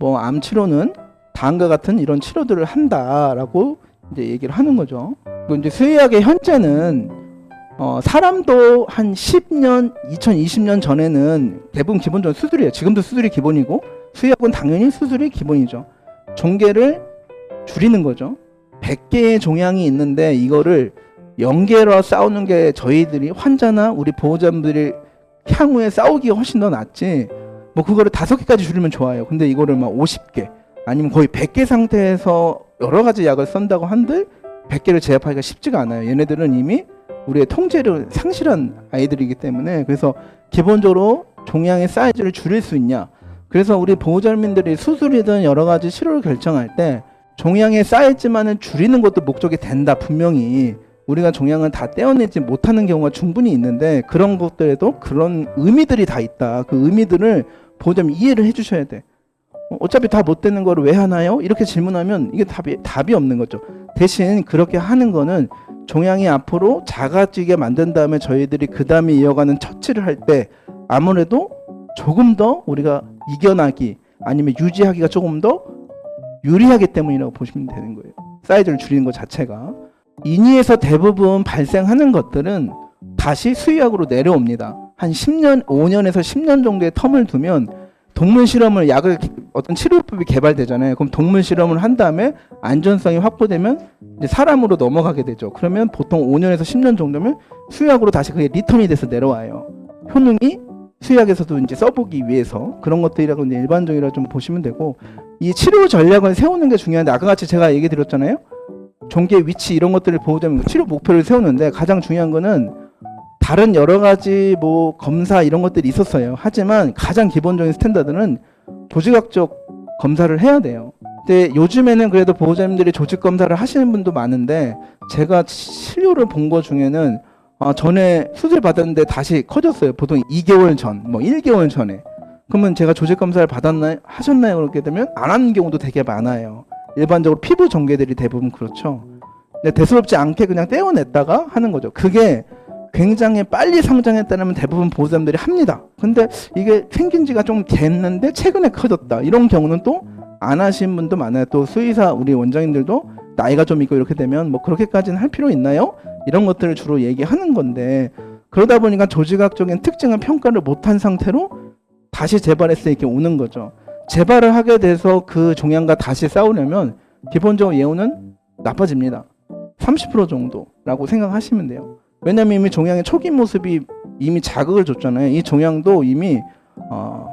뭐 암 치료는 다음과 같은 이런 치료들을 한다라고 이제 얘기를 하는 거죠. 그리고 이제 수의학의 현재는 사람도 한 10년, 2020년 전에는 대부분 기본적으로 수술이에요. 지금도 수술이 기본이고 수의학은 당연히 수술이 기본이죠. 종괴를 줄이는 거죠. 100개의 종양이 있는데 이거를 0개로 싸우는 게 저희들이 환자나 우리 보호자분들이 향후에 싸우기가 훨씬 더 낫지, 뭐 그거를 5개까지 줄이면 좋아요. 근데 이거를 막 50개 아니면 거의 100개 상태에서 여러 가지 약을 쓴다고 한들 100개를 제압하기가 쉽지가 않아요. 얘네들은 이미 우리의 통제를 상실한 아이들이기 때문에. 그래서 기본적으로 종양의 사이즈를 줄일 수 있냐, 그래서 우리 보호자님들이 수술이든 여러 가지 치료를 결정할 때 종양의 사이즈만을 줄이는 것도 목적이 된다. 분명히 우리가 종양을 다 떼어내지 못하는 경우가 충분히 있는데 그런 것들에도 그런 의미들이 다 있다. 그 의미들을 보호자님 이해를 해주셔야 돼. 어차피 다 못 되는 거를 왜 하나요? 이렇게 질문하면 이게 답이 없는 거죠. 대신 그렇게 하는 거는 종양이 앞으로 작아지게 만든 다음에 저희들이 그 다음에 이어가는 처치를 할 때 아무래도 조금 더 우리가 이겨나기 아니면 유지하기가 조금 더 유리하기 때문이라고 보시면 되는 거예요. 사이즈를 줄이는 것 자체가. 인위에서 대부분 발생하는 것들은 다시 수의학으로 내려옵니다. 한 10년, 5년에서 10년 정도의 텀을 두면 동물 실험을 약을 어떤 치료법이 개발되잖아요. 그럼 동물 실험을 한 다음에 안전성이 확보되면 이제 사람으로 넘어가게 되죠. 그러면 보통 5년에서 10년 정도면 수의학으로 다시 그게 리턴이 돼서 내려와요. 효능이 수의학에서도 이제 써보기 위해서 그런 것들이라고 이제 일반적이라 좀 보시면 되고, 이 치료 전략을 세우는 게 중요한데 아까 같이 제가 얘기 드렸잖아요. 종괴 위치 이런 것들을 보호자면 치료 목표를 세우는데 가장 중요한 거는 다른 여러 가지 뭐 검사 이런 것들이 있었어요. 하지만 가장 기본적인 스탠다드는 조직학적 검사를 해야 돼요. 근데 요즘에는 그래도 보호자님들이 조직 검사를 하시는 분도 많은데 제가 치료를 본 거 중에는 전에 수술 받았는데 다시 커졌어요. 보통 2개월 전, 뭐 1개월 전에. 그러면 제가 조직 검사를 받았나요? 하셨나요? 그렇게 되면 안 하는 경우도 되게 많아요. 일반적으로 피부 종괴들이 대부분 그렇죠. 근데 대수롭지 않게 그냥 떼어냈다가 하는 거죠. 그게 굉장히 빨리 성장했다면 대부분 보호자님들이 합니다. 근데 이게 생긴 지가 좀 됐는데 최근에 커졌다. 이런 경우는 또 안 하신 분도 많아요. 또 수의사 우리 원장님들도 나이가 좀 있고 이렇게 되면 뭐 그렇게까지는 할 필요 있나요? 이런 것들을 주로 얘기하는 건데, 그러다 보니까 조직학적인 특징을 평가를 못한 상태로 다시 재발했을 때 이렇게 오는 거죠. 재발을 하게 돼서 그 종양과 다시 싸우려면 기본적으로 예후는 나빠집니다. 30% 정도라고 생각하시면 돼요. 왜냐면 이미 종양의 초기 모습이 이미 자극을 줬잖아요. 이 종양도 이미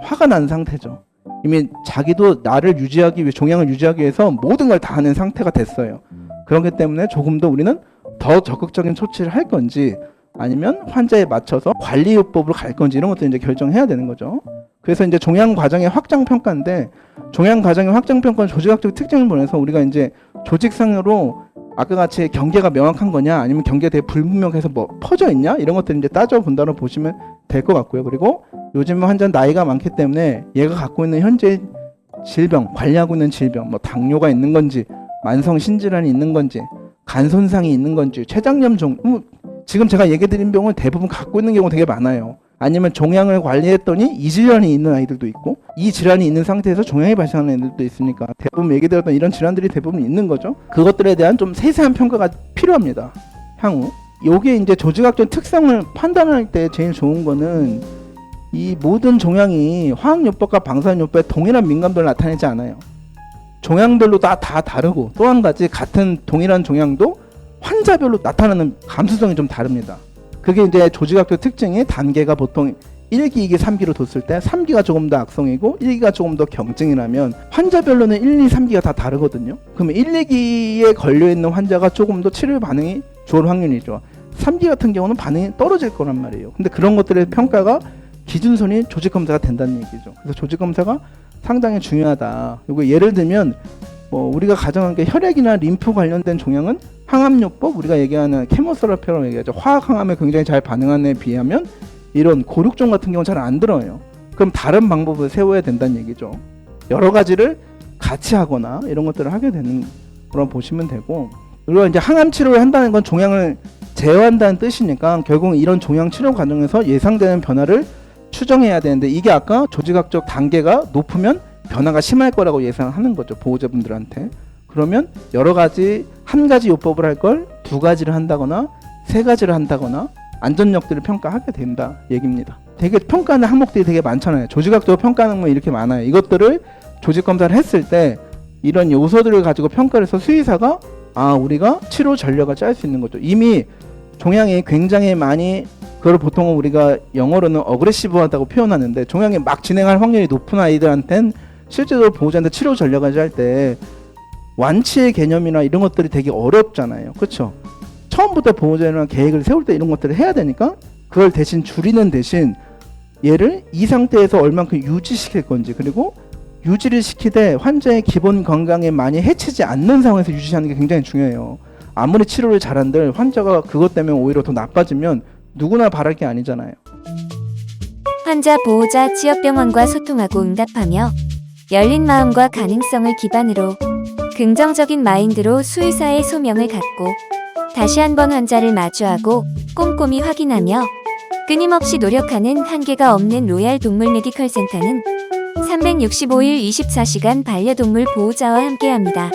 화가 난 상태죠. 이미 자기도 나를 유지하기 위해, 종양을 유지하기 위해서 모든 걸 다 하는 상태가 됐어요. 그렇기 때문에 조금 더 우리는 더 적극적인 조치를 할 건지 아니면 환자에 맞춰서 관리요법으로 갈 건지 이런 것들 이제 결정해야 되는 거죠. 그래서 이제 종양 과정의 확장 평가인데, 종양 과정의 확장 평가는 조직학적 특징을 보내서 우리가 이제 조직상으로 아까 같이 경계가 명확한 거냐 아니면 경계가 되게 불분명해서 뭐 퍼져 있냐 이런 것들 이제 따져 본다고 보시면 될 것 같고요. 그리고 요즘 환자는 나이가 많기 때문에 얘가 갖고 있는 현재 질병, 관리하고 있는 질병, 뭐 당뇨가 있는 건지 만성 신질환이 있는 건지 간 손상이 있는 건지 췌장염 지금 제가 얘기 드린 병은 대부분 갖고 있는 경우가 되게 많아요. 아니면 종양을 관리했더니 이 질환이 있는 아이들도 있고 이 질환이 있는 상태에서 종양이 발생하는 애들도 있으니까 대부분 얘기 드렸던 이런 질환들이 대부분 있는 거죠. 그것들에 대한 좀 세세한 평가가 필요합니다. 향후 요게 이제 조직학적 특성을 판단할 때 제일 좋은 거는 이 모든 종양이 화학요법과 방사선요법에 동일한 민감도를 나타내지 않아요. 종양별로 다 다르고, 또 한 가지 같은 동일한 종양도 환자별로 나타나는 감수성이 좀 다릅니다. 그게 이제 조직학적 특징이 단계가 보통 1기, 2기, 3기로 뒀을 때 3기가 조금 더 악성이고 1기가 조금 더 경증이라면 환자별로는 1, 2, 3기가 다 다르거든요. 그러면 1, 2기에 걸려있는 환자가 조금 더 치료 반응이 좋을 확률이죠. 3기 같은 경우는 반응이 떨어질 거란 말이에요. 근데 그런 것들의 평가가 기준선이 조직검사가 된다는 얘기죠. 그래서 조직검사가 상당히 중요하다. 요거 예를 들면 뭐 우리가 가정한 게 혈액이나 림프 관련된 종양은 항암요법, 우리가 얘기하는 케모세라피라고 얘기하죠. 화학 항암에 굉장히 잘 반응하는 데 비하면 이런 고륙종 같은 경우는 잘 안 들어요. 그럼 다른 방법을 세워야 된다는 얘기죠. 여러 가지를 같이 하거나 이런 것들을 하게 되는 거라고 보시면 되고, 그리고 이제 항암 치료를 한다는 건 종양을 제어한다는 뜻이니까 결국 이런 종양 치료 과정에서 예상되는 변화를 추정해야 되는데, 이게 아까 조직학적 단계가 높으면 변화가 심할 거라고 예상하는 거죠, 보호자분들한테. 그러면 여러 가지, 한 가지 요법을 할 걸 두 가지를 한다거나 세 가지를 한다거나 안전력들을 평가하게 된다 얘기입니다. 되게 평가하는 항목들이 되게 많잖아요. 조직학적으로 평가하는 거 이렇게 많아요. 이것들을 조직 검사를 했을 때 이런 요소들을 가지고 평가를 해서 수의사가 우리가 치료 전략을 짤 수 있는 거죠. 이미 종양이 굉장히 많이, 그걸 보통 우리가 영어로는 어그레시브하다고 표현하는데, 종양이 막 진행할 확률이 높은 아이들한테는 실제로 보호자한테 치료 전략을 짤 때 완치의 개념이나 이런 것들이 되게 어렵잖아요. 그렇죠? 처음부터 보호자랑 계획을 세울 때 이런 것들을 해야 되니까 그걸 대신 줄이는 대신 얘를 이 상태에서 얼만큼 유지시킬 건지, 그리고 유지를 시키되 환자의 기본 건강에 많이 해치지 않는 상황에서 유지하는 게 굉장히 중요해요. 아무리 치료를 잘한들 환자가 그것 때문에 오히려 더 나빠지면 누구나 바랄 게 아니잖아요. 환자, 보호자, 지역병원과 소통하고 응답하며 열린 마음과 가능성을 기반으로 긍정적인 마인드로 수의사의 소명을 갖고 다시 한번 환자를 마주하고 꼼꼼히 확인하며 끊임없이 노력하는 한계가 없는 로얄 동물 메디컬 센터는 365일 24시간 반려동물 보호자와 함께합니다.